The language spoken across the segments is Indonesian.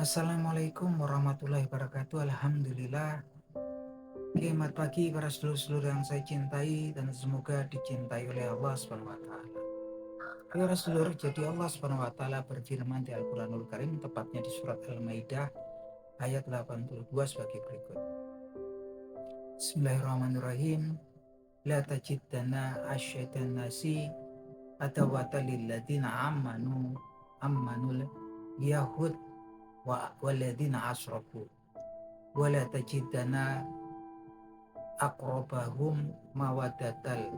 Assalamualaikum warahmatullahi wabarakatuh. Alhamdulillah. Selamat pagi para seluruh yang saya cintai dan semoga dicintai oleh Allah Subhanahu wa taala. Para seluruh, jadi Allah Subhanahu wa taala berfirman di Al-Qur'anul Karim, tepatnya di surat Al-Maidah ayat 82 sebagai berikut. Bismillahirrahmanirrahim. La tajidanna asyaddan nasi adawata lilladzina ammanul yahud waladina asrafu wala tajidana aqrabahum mawadatal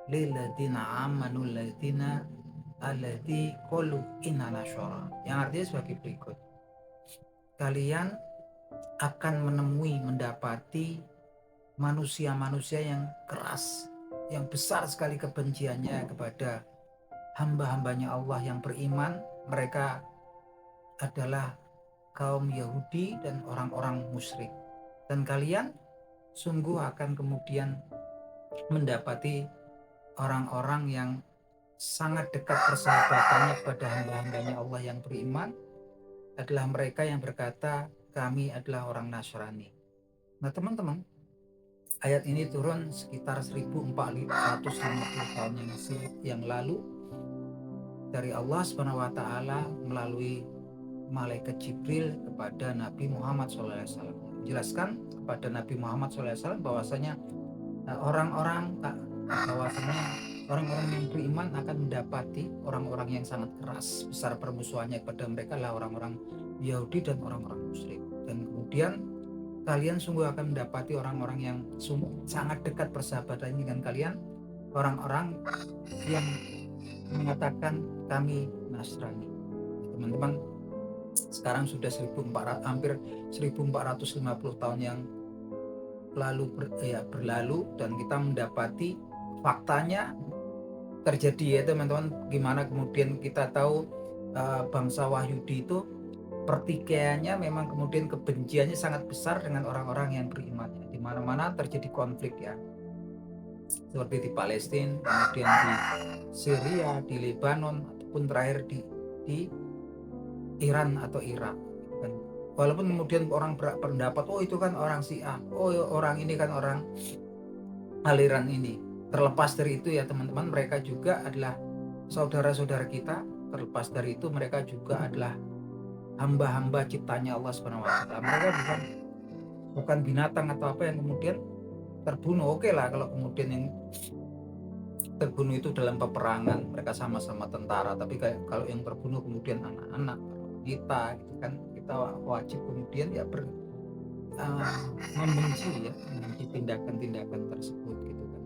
lilladina amanul ladina alladzi qalu inna nasyara, yang artinya sebagai berikut: kalian akan mendapati manusia-manusia yang keras, yang besar sekali kebenciannya kepada hamba-hambanya Allah yang beriman. Mereka adalah kaum Yahudi dan orang-orang musyrik, dan kalian sungguh akan kemudian mendapati orang-orang yang sangat dekat persahabatannya pada hamba-hambanya Allah yang beriman adalah mereka yang berkata, kami adalah orang Nasrani. Nah teman-teman, ayat ini turun sekitar 1450 tahun yang lalu dari Allah Subhanahu wa taala melalui malaikat Jibril kepada Nabi Muhammad SAW, menjelaskan kepada Nabi Muhammad SAW bahwasanya orang-orang yang beriman akan mendapati orang-orang yang sangat keras, besar permusuhannya kepada mereka adalah orang-orang Yahudi dan orang-orang musyrik. Dan kemudian kalian sungguh akan mendapati orang-orang yang sangat dekat persahabatan dengan kalian, orang-orang yang mengatakan kami Nasrani. Teman-teman, sekarang sudah hampir 1450 tahun yang berlalu dan kita mendapati faktanya terjadi ya teman-teman. Gimana kemudian kita tahu bangsa Wahyudi itu pertikaiannya memang kemudian kebenciannya sangat besar dengan orang-orang yang beriman. Di mana-mana terjadi konflik ya, seperti di Palestina, kemudian di Syria, di Lebanon, ataupun terakhir di Iran atau Irak. Dan walaupun kemudian orang berpendapat, oh itu kan orang Syiah, oh orang ini kan orang aliran ini. Terlepas dari itu ya teman-teman, mereka juga adalah saudara-saudara kita. Terlepas dari itu, mereka juga adalah hamba-hamba ciptanya Allah Subhanahu wa taala. Mereka bukan binatang atau apa yang kemudian terbunuh. Oke lah kalau kemudian yang terbunuh itu dalam peperangan, mereka sama-sama tentara, tapi kalau yang terbunuh kemudian anak-anak kita gitu kan, kita wajib kemudian ya membenci tindakan-tindakan tersebut gitu kan.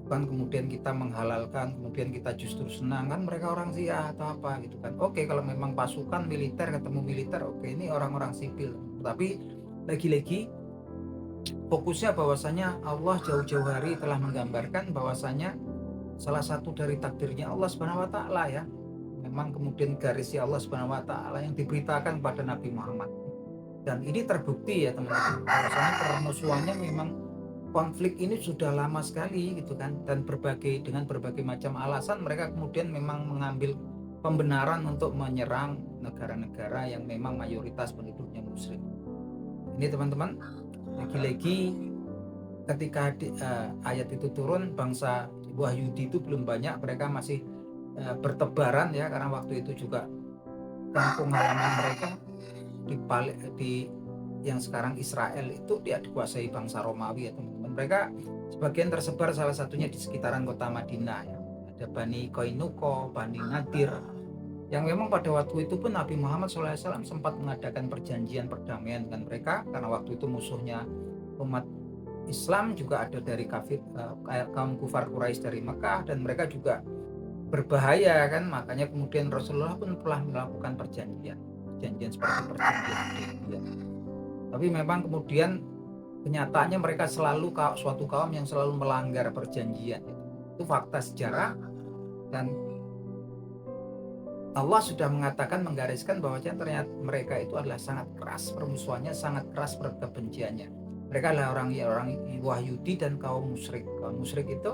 Bukan kemudian kita menghalalkan, kemudian kita justru senang kan mereka orang Syiah atau apa gitu kan. Oke, kalau memang pasukan militer ketemu militer, oke, ini orang-orang sipil. Tapi lagi-lagi fokusnya bahwasanya Allah jauh-jauh hari telah menggambarkan bahwasanya salah satu dari takdirnya Allah Subhanahu wa taala ya, memang kemudian garisnya Allah Subhanahu wa taala yang diberitakan kepada Nabi Muhammad. Dan ini terbukti ya teman-teman, bahwasanya permusuhannya memang konflik ini sudah lama sekali gitu kan, dan dengan berbagai macam alasan mereka kemudian memang mengambil pembenaran untuk menyerang negara-negara yang memang mayoritas penduduknya musyrik. Ini teman-teman, lagi-lagi ketika ayat itu turun, bangsa Wahyudi itu belum banyak, mereka masih bertebaran ya, karena waktu itu juga kampung halaman mereka di yang sekarang Israel itu dia dikuasai bangsa Romawi ya teman-teman. Mereka sebagian tersebar, salah satunya di sekitaran kota Madinah ya. Ada Bani Koinuko, Bani Nadir, yang memang pada waktu itu pun Nabi Muhammad SAW sempat mengadakan perjanjian perdamaian dengan mereka, karena waktu itu musuhnya umat Islam juga ada dari kaum kufar Quraisy dari Mekah, dan mereka juga berbahaya kan, makanya kemudian Rasulullah pun telah melakukan perjanjian seperti perjanjian Hudaybiyah. Tapi memang kemudian kenyataannya mereka selalu suatu kaum yang selalu melanggar perjanjian. Itu fakta sejarah, dan Allah sudah mengatakan, menggariskan bahwa ternyata mereka itu adalah sangat keras permusuhannya, sangat keras kebenciannya. Mereka adalah orang Wahyudi dan kaum musyrik. Kaum musyrik itu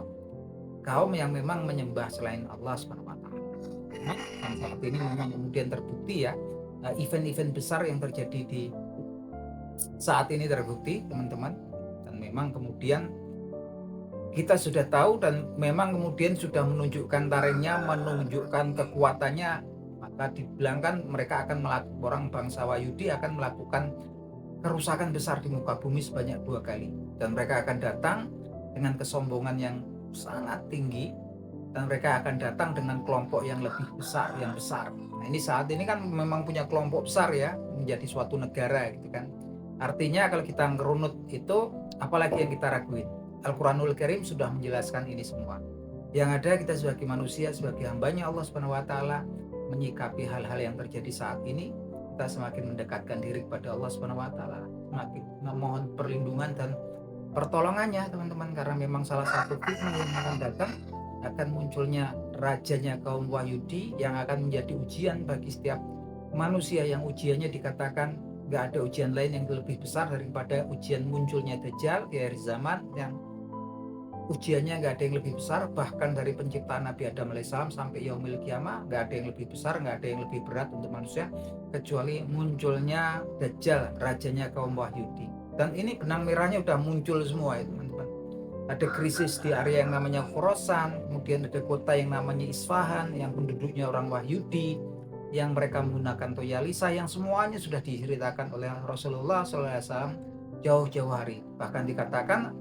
kaum yang memang menyembah selain Allah Subhanahu wa taala. Dan saat ini memang kemudian terbukti ya, event-event besar yang terjadi di saat ini terbukti, teman-teman. Dan memang kemudian kita sudah tahu dan memang kemudian sudah menunjukkan taringnya, menunjukkan kekuatannya, maka dibilangkan mereka akan melakukan, orang bangsa Yahudi akan melakukan kerusakan besar di muka bumi sebanyak 2 kali, dan mereka akan datang dengan kesombongan yang sangat tinggi, dan mereka akan datang dengan kelompok yang lebih besar, yang besar. Nah, ini saat ini kan memang punya kelompok besar ya, menjadi suatu negara gitu kan. Artinya kalau kita ngerunut itu, apalagi yang kita raguin? Al-Quranul Karim sudah menjelaskan ini semua. Yang ada kita sebagai manusia, sebagai hambanya Allah Subhanahu wa Ta'ala, menyikapi hal-hal yang terjadi saat ini, kita semakin mendekatkan diri kepada Allah Subhanahu wa Ta'ala, semakin memohon perlindungan dan pertolongannya, teman-teman, karena memang salah satu fitnah yang akan datang akan munculnya rajanya kaum Yahudi yang akan menjadi ujian bagi setiap manusia, yang ujiannya dikatakan nggak ada ujian lain yang lebih besar daripada ujian munculnya Dajjal di akhir zaman, yang ujiannya nggak ada yang lebih besar, bahkan dari penciptaan Nabi Adam alaihissalam sampai yaumil kiamah nggak ada yang lebih besar, nggak ada yang lebih berat untuk manusia kecuali munculnya Dajjal, rajanya kaum Yahudi. Dan ini benang merahnya udah muncul semua ya teman-teman. Ada krisis di area yang namanya Khorasan, kemudian ada kota yang namanya Isfahan yang penduduknya orang Yahudi, yang mereka menggunakan toyalisa, yang semuanya sudah diceritakan oleh Rasulullah SAW jauh-jauh hari. Bahkan dikatakan,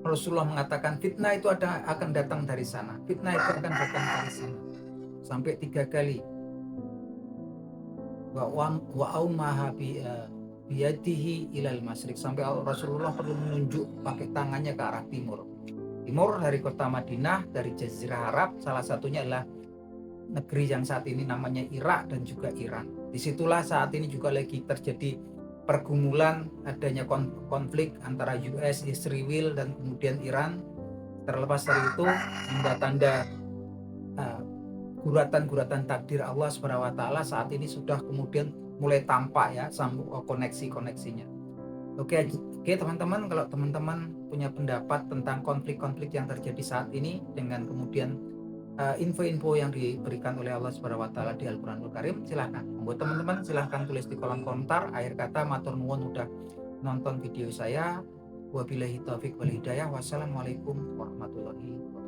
Rasulullah mengatakan fitnah itu akan datang dari sana, fitnah itu akan datang dari sana, sampai 3 kali. Wa aumaha biyadihi ilal masyriq, sampai Rasulullah perlu menunjuk pakai tangannya ke arah timur. Timur dari kota Madinah, dari Jazirah Arab, salah satunya adalah negeri yang saat ini namanya Irak dan juga Iran. Disitulah saat ini juga lagi terjadi pergumulan, adanya konflik antara US, Israel, dan kemudian Iran. Terlepas dari itu, tanda-tanda guratan-guratan takdir Allah Subhanahu wa Ta'ala saat ini sudah kemudian mulai tampak ya, sambung koneksi-koneksinya. Oke, teman-teman, kalau teman-teman punya pendapat tentang konflik-konflik yang terjadi saat ini, dengan kemudian info-info yang diberikan oleh Allah Subhanahu wa Ta'ala di Al-Quranul Karim, silahkan. Buat teman-teman silahkan tulis di kolom komentar. Akhir kata, matur nuwun udah nonton video saya. Wabillahi taufik wal hidayah. Wassalamualaikum warahmatullahi wabarakatuh.